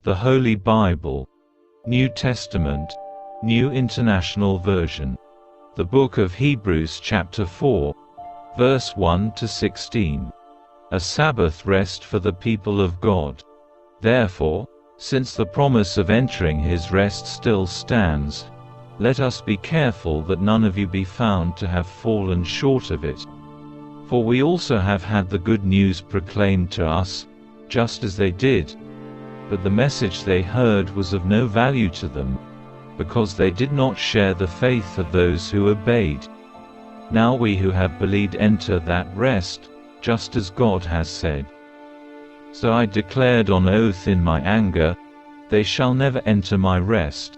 The Holy Bible, New Testament, New International Version. The Book of Hebrews chapter 4, verse 1 to 16. A Sabbath rest for the people of God. Therefore, since the promise of entering his rest still stands, let us be careful that none of you be found to have fallen short of it. For we also have had the good news proclaimed to us, just as they did. But the message they heard was of no value to them, because they did not share the faith of those who obeyed. Now we who have believed enter that rest, just as God has said. So I declared on oath in my anger, they shall never enter my rest.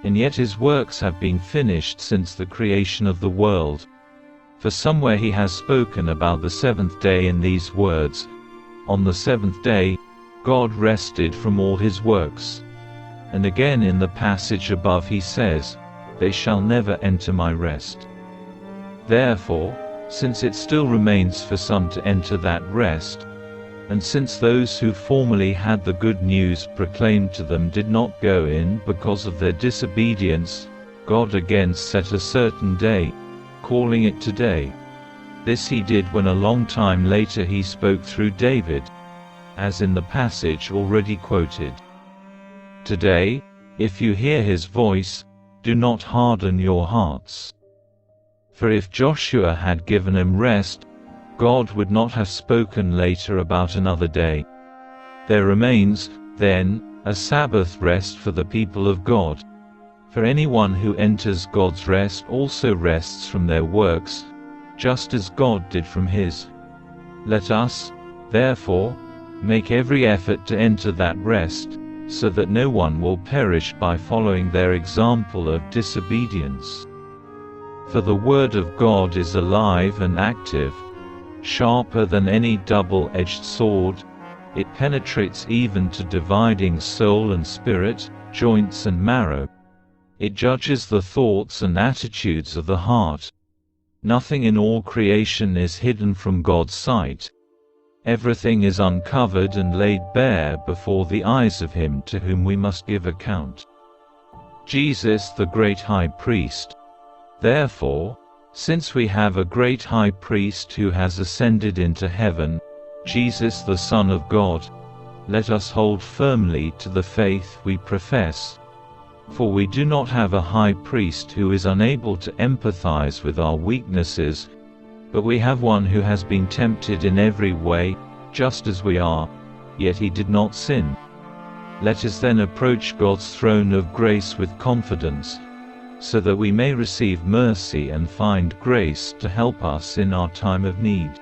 And yet his works have been finished since the creation of the world. For somewhere he has spoken about the seventh day in these words, on the seventh day, God rested from all his works. And again in the passage above he says, they shall never enter my rest. Therefore, since it still remains for some to enter that rest, and since those who formerly had the good news proclaimed to them did not go in because of their disobedience, God again set a certain day, calling it today. This he did when a long time later he spoke through David, as in the passage already quoted. Today, if you hear his voice, do not harden your hearts. For if Joshua had given him rest, God would not have spoken later about another day. There remains, then, a Sabbath rest for the people of God. For anyone who enters God's rest also rests from their works, just as God did from his. Let us, therefore, make every effort to enter that rest, so that no one will perish by following their example of disobedience. For the word of God is alive and active, sharper than any double-edged sword. It penetrates even to dividing soul and spirit, joints and marrow. It judges the thoughts and attitudes of the heart. Nothing in all creation is hidden from God's sight. Everything is uncovered and laid bare before the eyes of him to whom we must give account. Jesus the great high priest. Therefore, since we have a great high priest who has ascended into heaven, Jesus the Son of God, let us hold firmly to the faith we profess. For we do not have a high priest who is unable to empathize with our weaknesses, but we have one who has been tempted in every way, just as we are, yet he did not sin. Let us then approach God's throne of grace with confidence, so that we may receive mercy and find grace to help us in our time of need.